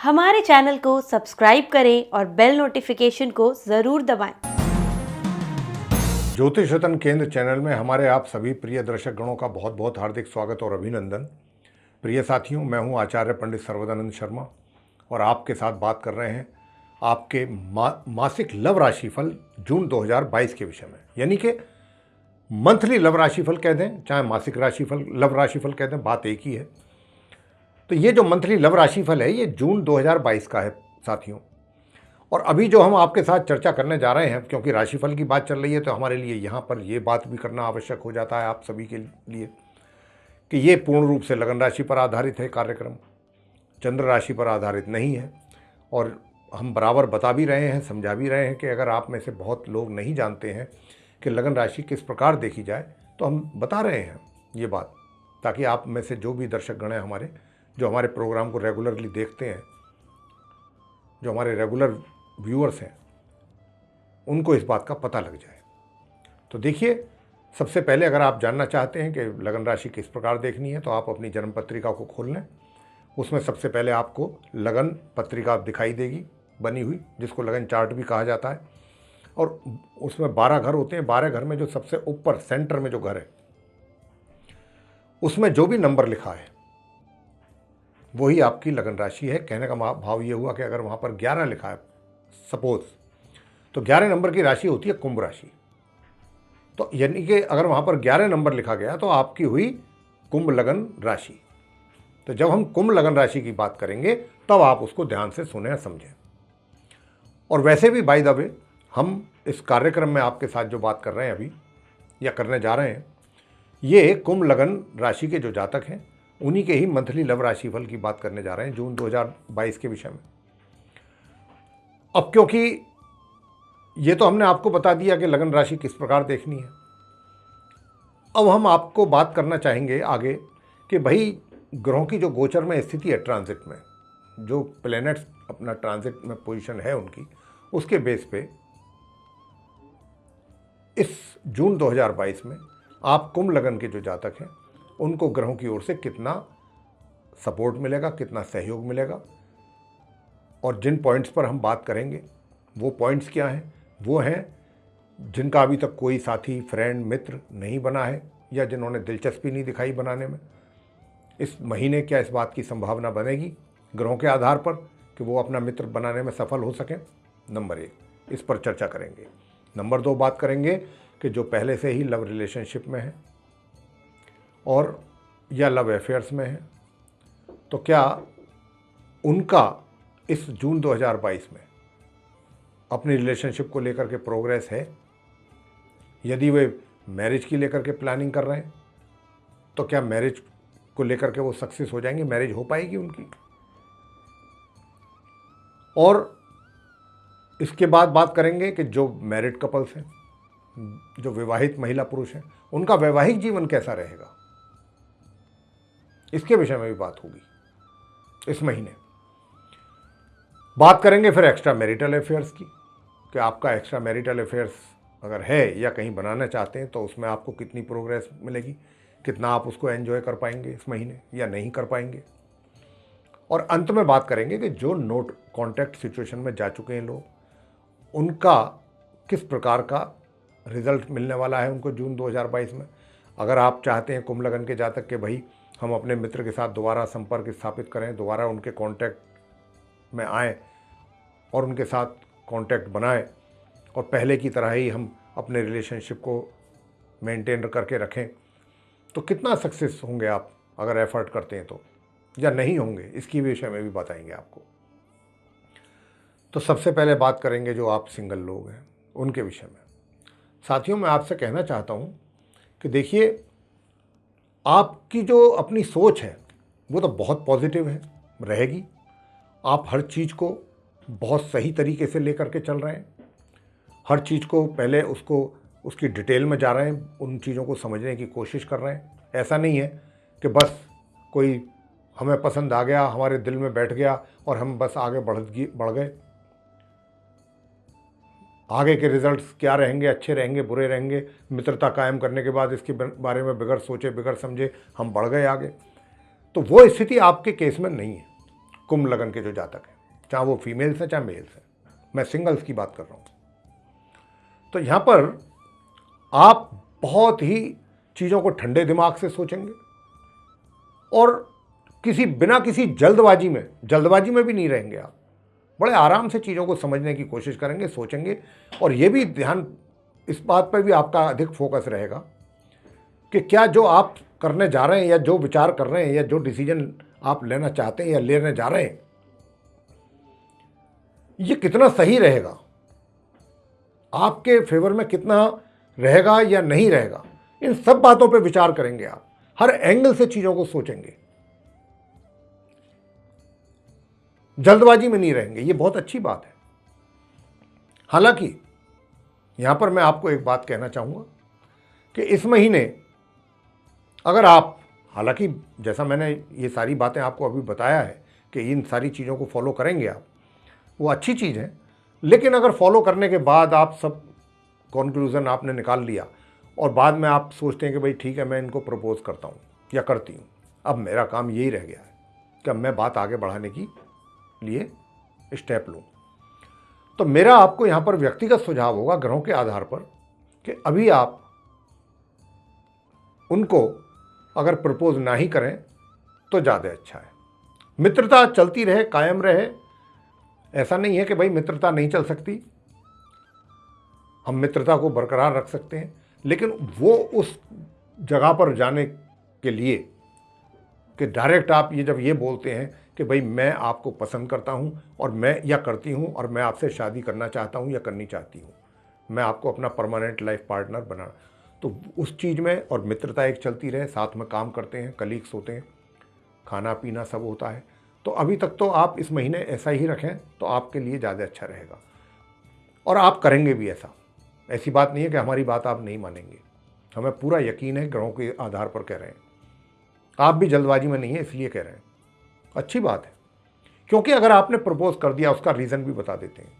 हमारे चैनल को सब्सक्राइब करें और बेल नोटिफिकेशन को ज़रूर दबाएं। ज्योतिष रतन केंद्र चैनल में हमारे आप सभी प्रिय दर्शक गणों का बहुत बहुत हार्दिक स्वागत और अभिनंदन। प्रिय साथियों, मैं हूं आचार्य पंडित सर्वदानंद शर्मा और आपके साथ बात कर रहे हैं आपके मासिक लव राशिफल जून 2022 के विषय में। यानी कि मंथली लव राशिफल कह दें, चाहे मासिक राशिफल लव राशिफल कह दें, बात एक ही है। तो ये जो मंथली लव राशिफल है ये जून 2022 का है साथियों। और अभी जो हम आपके साथ चर्चा करने जा रहे हैं, क्योंकि राशिफल की बात चल रही है तो हमारे लिए यहाँ पर ये बात भी करना आवश्यक हो जाता है आप सभी के लिए कि ये पूर्ण रूप से लगन राशि पर आधारित है कार्यक्रम, चंद्र राशि पर आधारित नहीं है। और हम बराबर बता भी रहे हैं, समझा भी रहे हैं कि अगर आप में से बहुत लोग नहीं जानते हैं कि लगन राशि किस प्रकार देखी जाए तो हम बता रहे हैं ये बात, ताकि आप में से जो भी दर्शक गण हैं हमारे, जो हमारे प्रोग्राम को रेगुलरली देखते हैं, जो हमारे रेगुलर व्यूअर्स हैं, उनको इस बात का पता लग जाए। तो देखिए, सबसे पहले अगर आप जानना चाहते हैं कि लगन राशि किस प्रकार देखनी है तो आप अपनी जन्म पत्रिका को खोल लें। उसमें सबसे पहले आपको लगन पत्रिका दिखाई देगी बनी हुई, जिसको लगन चार्ट भी कहा जाता है। और उसमें 12 घर होते हैं। 12 घर में जो सबसे ऊपर सेंटर में जो घर है उसमें जो भी नंबर लिखा है वही आपकी लगन राशि है। कहने का भाव ये हुआ कि अगर वहाँ पर 11 लिखा है सपोज, तो 11 नंबर की राशि होती है कुंभ राशि। तो यानी कि अगर वहाँ पर 11 नंबर लिखा गया तो आपकी हुई कुंभ लगन राशि। तो जब हम कुंभ लगन राशि की बात करेंगे तब आप उसको ध्यान से सुने समझें। और वैसे भी बाय द वे, हम इस कार्यक्रम में आपके साथ जो बात कर रहे हैं अभी या करने जा रहे हैं, ये कुंभ लगन राशि के जो जातक हैं उन्हीं के ही मंथली लव राशिफल की बात करने जा रहे हैं जून 2022 के विषय में। अब क्योंकि ये तो हमने आपको बता दिया कि लगन राशि किस प्रकार देखनी है, अब हम आपको बात करना चाहेंगे आगे कि भाई ग्रहों की जो गोचर में स्थिति है, ट्रांजिट में जो प्लैनेट्स अपना ट्रांजिट में पोजीशन है उनकी, उसके बेस पे इस जून 2022 में आप कुंभ लगन के जो जातक हैं उनको ग्रहों की ओर से कितना सपोर्ट मिलेगा, कितना सहयोग मिलेगा। और जिन पॉइंट्स पर हम बात करेंगे वो पॉइंट्स क्या हैं, वो हैं जिनका अभी तक कोई साथी, फ्रेंड, मित्र नहीं बना है या जिन्होंने दिलचस्पी नहीं दिखाई बनाने में। इस महीने क्या इस बात की संभावना बनेगी ग्रहों के आधार पर कि वो अपना मित्र बनाने में सफल हो सकें। नंबर 1, इस पर चर्चा करेंगे। नंबर 2, बात करेंगे कि जो पहले से ही लव रिलेशनशिप में है और या लव अफेयर्स में है, तो क्या उनका इस जून 2022 में अपनी रिलेशनशिप को लेकर के प्रोग्रेस है। यदि वे मैरिज की लेकर के प्लानिंग कर रहे हैं तो क्या मैरिज को लेकर के वो सक्सेस हो जाएंगे, मैरिज हो पाएगी उनकी। और इसके बाद बात करेंगे कि जो मैरिड कपल्स हैं, जो विवाहित महिला पुरुष हैं, उनका वैवाहिक जीवन कैसा रहेगा, इसके विषय में भी बात होगी इस महीने। बात करेंगे फिर एक्स्ट्रा मैरिटल अफेयर्स की कि आपका एक्स्ट्रा मैरिटल अफेयर्स अगर है या कहीं बनाना चाहते हैं तो उसमें आपको कितनी प्रोग्रेस मिलेगी, कितना आप उसको एंजॉय कर पाएंगे इस महीने या नहीं कर पाएंगे। और अंत में बात करेंगे कि जो नोट कॉन्टैक्ट सिचुएशन में जा चुके हैं लोग, उनका किस प्रकार का रिजल्ट मिलने वाला है उनको जून 2022 में। अगर आप चाहते हैं कुंभ लगन के जातक के भाई हम अपने मित्र के साथ दोबारा संपर्क स्थापित करें, दोबारा उनके कांटेक्ट में आएँ और उनके साथ कांटेक्ट बनाएं और पहले की तरह ही हम अपने रिलेशनशिप को मेंटेन करके रखें, तो कितना सक्सेस होंगे आप अगर एफर्ट करते हैं तो, या नहीं होंगे, इसकी विषय में भी बताएंगे आपको। तो सबसे पहले बात करेंगे जो आप सिंगल लोग हैं उनके विषय में। साथियों, मैं आपसे कहना चाहता हूँ कि देखिए, आपकी जो अपनी सोच है वो तो बहुत पॉजिटिव है, रहेगी। आप हर चीज़ को बहुत सही तरीके से लेकर के चल रहे हैं, हर चीज़ को पहले उसकी डिटेल में जा रहे हैं, उन चीज़ों को समझने की कोशिश कर रहे हैं। ऐसा नहीं है कि बस कोई हमें पसंद आ गया, हमारे दिल में बैठ गया और हम बस आगे बढ़ गए। आगे के रिजल्ट्स क्या रहेंगे, अच्छे रहेंगे, बुरे रहेंगे, मित्रता कायम करने के बाद इसके बारे में बगैर सोचे बगैर समझे हम बढ़ गए आगे, तो वो स्थिति आपके केस में नहीं है। कुंभ लगन के जो जातक हैं, चाहे वो फीमेल्स हैं चाहे मेल्स हैं, मैं सिंगल्स की बात कर रहा हूँ। तो यहाँ पर आप बहुत ही चीज़ों को ठंडे दिमाग से सोचेंगे और बिना किसी जल्दबाजी में भी नहीं रहेंगे। आप बड़े आराम से चीज़ों को समझने की कोशिश करेंगे, सोचेंगे, और ये भी ध्यान इस बात पर भी आपका अधिक फोकस रहेगा कि क्या जो आप करने जा रहे हैं या जो विचार कर रहे हैं या जो डिसीजन आप लेना चाहते हैं या लेने जा रहे हैं, ये कितना सही रहेगा, आपके फेवर में कितना रहेगा या नहीं रहेगा। इन सब बातों पे विचार करेंगे आप, हर एंगल से चीज़ों को सोचेंगे, जल्दबाजी में नहीं रहेंगे। ये बहुत अच्छी बात है। हालांकि यहां पर मैं आपको एक बात कहना चाहूँगा कि इस महीने अगर आप, हालांकि जैसा मैंने ये सारी बातें आपको अभी बताया है कि इन सारी चीज़ों को फॉलो करेंगे आप, वो अच्छी चीज़ है, लेकिन अगर फॉलो करने के बाद आप सब कॉन्क्लूज़न आपने निकाल लिया और बाद में आप सोचते हैं कि भाई ठीक है मैं इनको प्रपोज़ करता हूँ या करती हूँ, अब मेरा काम यही रह गया है कि अब मैं बात आगे बढ़ाने की लिए स्टेप लूँ, तो मेरा आपको यहाँ पर व्यक्तिगत सुझाव होगा ग्रहों के आधार पर कि अभी आप उनको अगर प्रपोज ना ही करें तो ज़्यादा अच्छा है। मित्रता चलती रहे, कायम रहे, ऐसा नहीं है कि भाई मित्रता नहीं चल सकती, हम मित्रता को बरकरार रख सकते हैं, लेकिन वो उस जगह पर जाने के लिए कि डायरेक्ट आप जब ये बोलते हैं कि भाई मैं आपको पसंद करता हूँ और मैं या करती हूँ और मैं आपसे शादी करना चाहता हूँ या करनी चाहती हूँ, मैं आपको अपना परमानेंट लाइफ पार्टनर बनाना, तो उस चीज़ में, और मित्रता एक चलती रहे, साथ में काम करते हैं, कलीग्स होते हैं, खाना पीना सब होता है, तो अभी तक तो आप इस महीने ऐसा ही रखें तो आपके लिए ज़्यादा अच्छा रहेगा। और आप करेंगे भी ऐसा, ऐसी बात नहीं है कि हमारी बात आप नहीं मानेंगे, हमें पूरा यकीन है, ग्रहों के आधार पर कह रहे हैं। आप भी जल्दबाजी में नहीं है इसलिए कह रहे हैं, अच्छी बात है। क्योंकि अगर आपने प्रपोज कर दिया, उसका रीज़न भी बता देते हैं।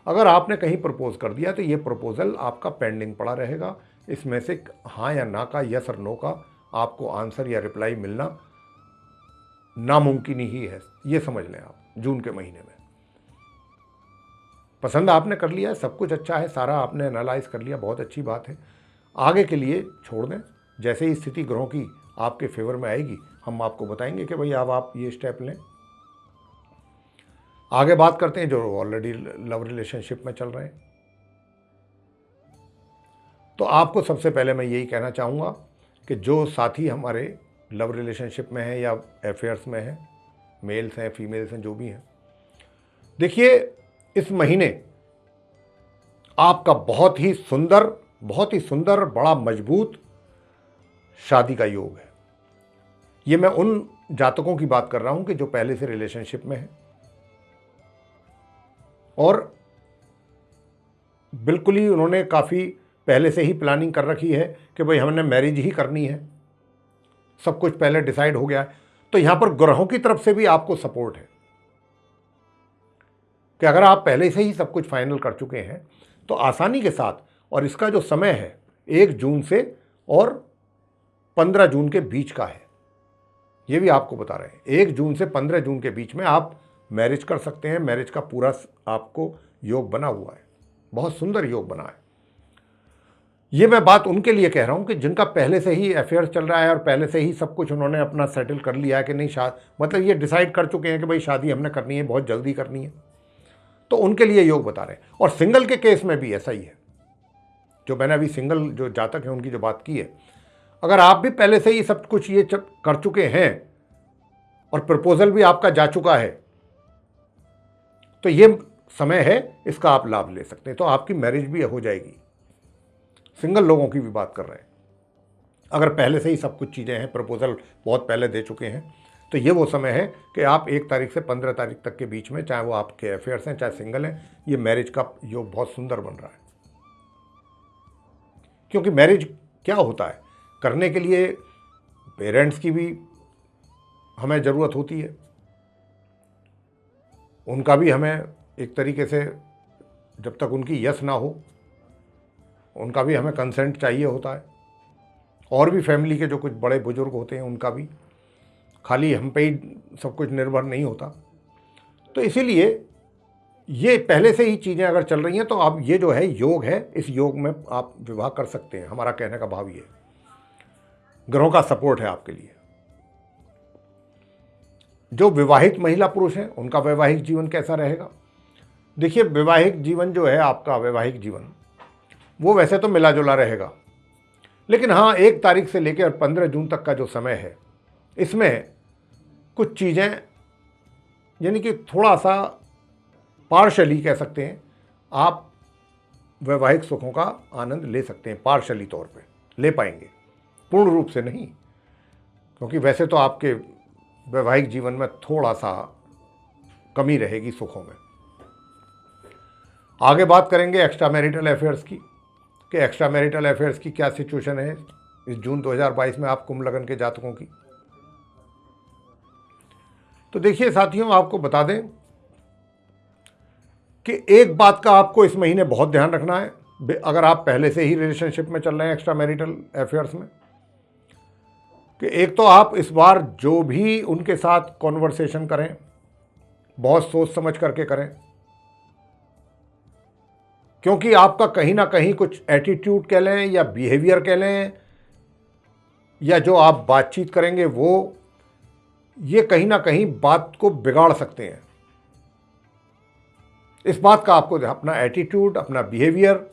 अगर आपने कहीं प्रपोज कर दिया तो ये प्रपोजल आपका पेंडिंग पड़ा रहेगा, इसमें से हाँ या ना का, यस और नो का आपको आंसर या रिप्लाई मिलना नामुमकिन ही है, ये समझ लें आप। जून के महीने में पसंद आपने कर लिया है, सब कुछ अच्छा है, सारा आपने एनालाइज कर लिया, बहुत अच्छी बात है। आगे के लिए छोड़ दें, जैसे ही स्थिति ग्रहों की आपके फेवर में आएगी हम आपको बताएंगे कि भाई अब आप ये स्टेप लें। आगे बात करते हैं जो ऑलरेडी लव रिलेशनशिप में चल रहे हैं। तो आपको सबसे पहले मैं यही कहना चाहूँगा कि जो साथी हमारे लव रिलेशनशिप में हैं या अफेयर्स में हैं, मेल्स हैं फीमेल्स हैं, जो भी हैं, देखिए इस महीने आपका बहुत ही सुंदर बड़ा मजबूत शादी का योग है। ये मैं उन जातकों की बात कर रहा हूं कि जो पहले से रिलेशनशिप में हैं और बिल्कुल ही उन्होंने काफ़ी पहले से ही प्लानिंग कर रखी है कि भाई हमने मैरिज ही करनी है, सब कुछ पहले डिसाइड हो गया है। तो यहां पर ग्रहों की तरफ से भी आपको सपोर्ट है कि अगर आप पहले से ही सब कुछ फाइनल कर चुके हैं तो आसानी के साथ, और इसका जो समय है 1 जून से और 15 जून के बीच का है, ये भी आपको बता रहे हैं। 1 जून से 15 जून के बीच में आप मैरिज कर सकते हैं। मैरिज का पूरा आपको योग बना हुआ है, बहुत सुंदर योग बना है। ये मैं बात उनके लिए कह रहा हूं कि जिनका पहले से ही अफेयर चल रहा है और पहले से ही सब कुछ उन्होंने अपना सेटल कर लिया है कि नहीं, मतलब ये डिसाइड कर चुके हैं कि भाई शादी हमने करनी है, बहुत जल्दी करनी है, तो उनके लिए योग बता रहे हैं। और सिंगल के केस में भी ऐसा ही है। जो मैंने अभी सिंगल जो जातक हैं उनकी जो बात की है, अगर आप भी पहले से ही सब कुछ ये कर चुके हैं और प्रपोजल भी आपका जा चुका है तो ये समय है, इसका आप लाभ ले सकते हैं, तो आपकी मैरिज भी हो जाएगी। सिंगल लोगों की भी बात कर रहे हैं। अगर पहले से ही सब कुछ चीज़ें हैं, प्रपोजल बहुत पहले दे चुके हैं, तो ये वो समय है कि आप 1 तारीख से 15 तारीख तक के बीच में, चाहे वो आपके अफेयर्स हैं चाहे सिंगल हैं, ये मैरिज का योग बहुत सुंदर बन रहा है। क्योंकि मैरिज क्या होता है, करने के लिए पेरेंट्स की भी हमें ज़रूरत होती है, उनका भी हमें एक तरीके से, जब तक उनकी यस ना हो, उनका भी हमें कंसेंट चाहिए होता है। और भी फैमिली के जो कुछ बड़े बुजुर्ग होते हैं उनका भी, खाली हम पे ही सब कुछ निर्भर नहीं होता। तो इसीलिए ये पहले से ही चीज़ें अगर चल रही हैं तो अब ये जो है योग है, इस योग में आप विवाह कर सकते हैं। हमारा कहने का भाव ये है, ग्रहों का सपोर्ट है आपके लिए। जो विवाहित महिला पुरुष हैं उनका वैवाहिक जीवन कैसा रहेगा? देखिए, वैवाहिक जीवन जो है आपका, वैवाहिक जीवन वो वैसे तो मिला जुला रहेगा, लेकिन हाँ 1 तारीख से लेकर 15 जून तक का जो समय है, इसमें कुछ चीज़ें यानी कि थोड़ा सा पार्शली कह सकते हैं, आप वैवाहिक सुखों का आनंद ले सकते हैं। पार्शली तौर पे ले पाएंगे, पूर्ण रूप से नहीं, क्योंकि वैसे तो आपके वैवाहिक जीवन में थोड़ा सा कमी रहेगी सुखों में। आगे बात करेंगे एक्स्ट्रा मैरिटल अफेयर्स की, कि एक्स्ट्रा मैरिटल अफेयर्स की क्या सिचुएशन है इस जून 2022 में आप कुंभ लगन के जातकों की। तो देखिए साथियों, आपको बता दें कि एक बात का आपको इस महीने बहुत ध्यान रखना है, अगर आप पहले से ही रिलेशनशिप में चल रहे हैं एक्स्ट्रा मैरिटल अफेयर्स में, कि एक तो आप इस बार जो भी उनके साथ कॉन्वर्सेशन करें बहुत सोच समझ करके करें, क्योंकि आपका कहीं ना कहीं कुछ एटीट्यूड कह लें या बिहेवियर कह लें या जो आप बातचीत करेंगे वो, ये कहीं ना कहीं बात को बिगाड़ सकते हैं। इस बात का आपको अपना एटीट्यूड, अपना बिहेवियर,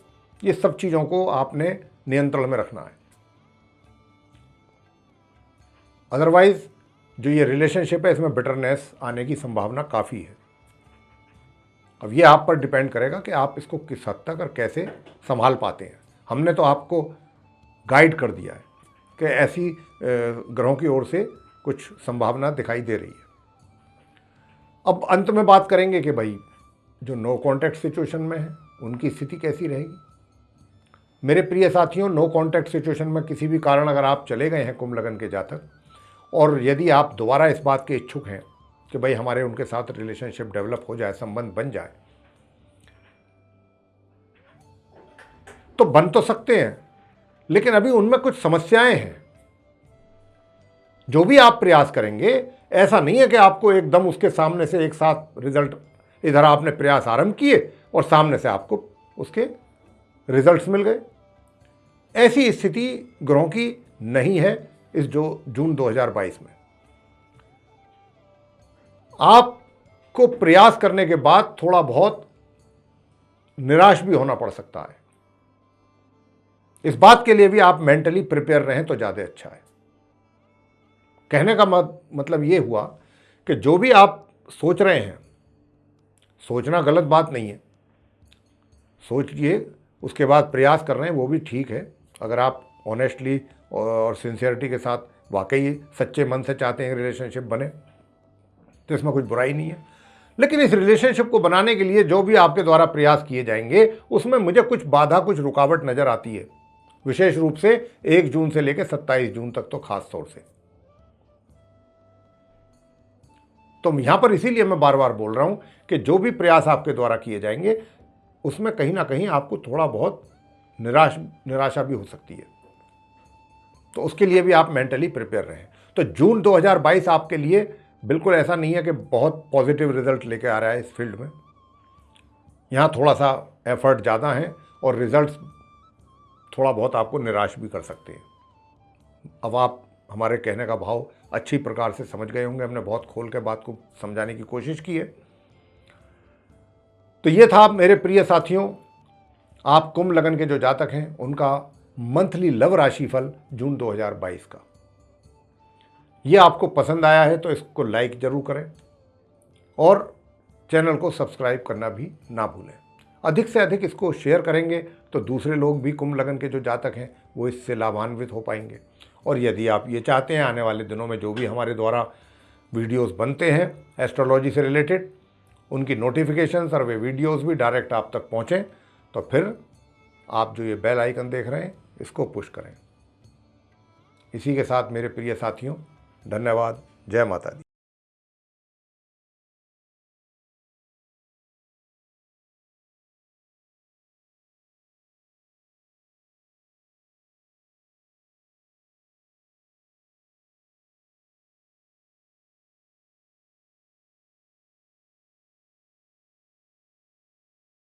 ये सब चीज़ों को आपने नियंत्रण में रखना है। अदरवाइज जो ये रिलेशनशिप है इसमें बिटरनेस आने की संभावना काफ़ी है। अब ये आप पर डिपेंड करेगा कि आप इसको किस हद तक और कैसे संभाल पाते हैं। हमने तो आपको गाइड कर दिया है कि ऐसी ग्रहों की ओर से कुछ संभावना दिखाई दे रही है। अब अंत में बात करेंगे कि भाई जो नो कॉन्टैक्ट सिचुएशन में है उनकी स्थिति कैसी रहेगी। मेरे प्रिय साथियों, नो कॉन्टैक्ट सिचुएशन में किसी भी कारण अगर आप चले गए हैं कुंभ लगन के जातक, और यदि आप दोबारा इस बात के इच्छुक हैं कि भाई हमारे उनके साथ रिलेशनशिप डेवलप हो जाए, संबंध बन जाए, तो बन तो सकते हैं, लेकिन अभी उनमें कुछ समस्याएं हैं। जो भी आप प्रयास करेंगे, ऐसा नहीं है कि आपको एकदम उसके सामने से एक साथ रिजल्ट, इधर आपने प्रयास आरंभ किए और सामने से आपको उसके रिजल्ट्स मिल गए। ऐसी स्थिति ग्रहों की नहीं है इस जो जून 2022 में। आपको प्रयास करने के बाद थोड़ा बहुत निराश भी होना पड़ सकता है। इस बात के लिए भी आप मेंटली प्रिपेयर रहें तो ज़्यादा अच्छा है। कहने का मतलब ये हुआ कि जो भी आप सोच रहे हैं, सोचना गलत बात नहीं है, सोचिए, उसके बाद प्रयास कर रहे हैं वो भी ठीक है। अगर आप ऑनेस्टली और सिंसियरिटी के साथ वाकई सच्चे मन से चाहते हैं रिलेशनशिप बने तो इसमें कुछ बुराई नहीं है। लेकिन इस रिलेशनशिप को बनाने के लिए जो भी आपके द्वारा प्रयास किए जाएंगे उसमें मुझे कुछ बाधा, कुछ रुकावट नज़र आती है, विशेष रूप से 1 जून से लेकर 27 जून तक तो खास तौर से। तो यहां पर इसीलिए मैं बार बार बोल रहा हूं कि जो भी प्रयास आपके द्वारा किए जाएंगे उसमें कहीं ना कहीं आपको थोड़ा बहुत निराशा भी हो सकती है। तो उसके लिए भी आप मेंटली प्रिपेयर रहें। तो जून 2022 आपके लिए बिल्कुल ऐसा नहीं है कि बहुत पॉजिटिव रिजल्ट लेके आ रहा है इस फील्ड में। यहाँ थोड़ा सा एफर्ट ज़्यादा है और रिजल्ट्स थोड़ा बहुत आपको निराश भी कर सकते हैं। अब आप हमारे कहने का भाव अच्छी प्रकार से समझ गए होंगे, हमने बहुत खोल के बात को समझाने की कोशिश की है। तो ये था मेरे प्रिय साथियों, आप कुंभ लगन के जो जातक हैं उनका मंथली लव राशिफल जून 2022 का। ये आपको पसंद आया है तो इसको लाइक जरूर करें और चैनल को सब्सक्राइब करना भी ना भूलें। अधिक से अधिक इसको शेयर करेंगे तो दूसरे लोग भी कुंभ लगन के जो जातक हैं वो इससे लाभान्वित हो पाएंगे। और यदि आप ये चाहते हैं आने वाले दिनों में जो भी हमारे द्वारा वीडियोस बनते हैं एस्ट्रोलॉजी से रिलेटेड, उनकी नोटिफिकेशंस और वे वीडियोस भी डायरेक्ट आप तक पहुँचें, तो फिर आप जो ये बेल आइकन देख रहे हैं इसको पुश करें। इसी के साथ मेरे प्रिय साथियों, धन्यवाद। जय माता दी।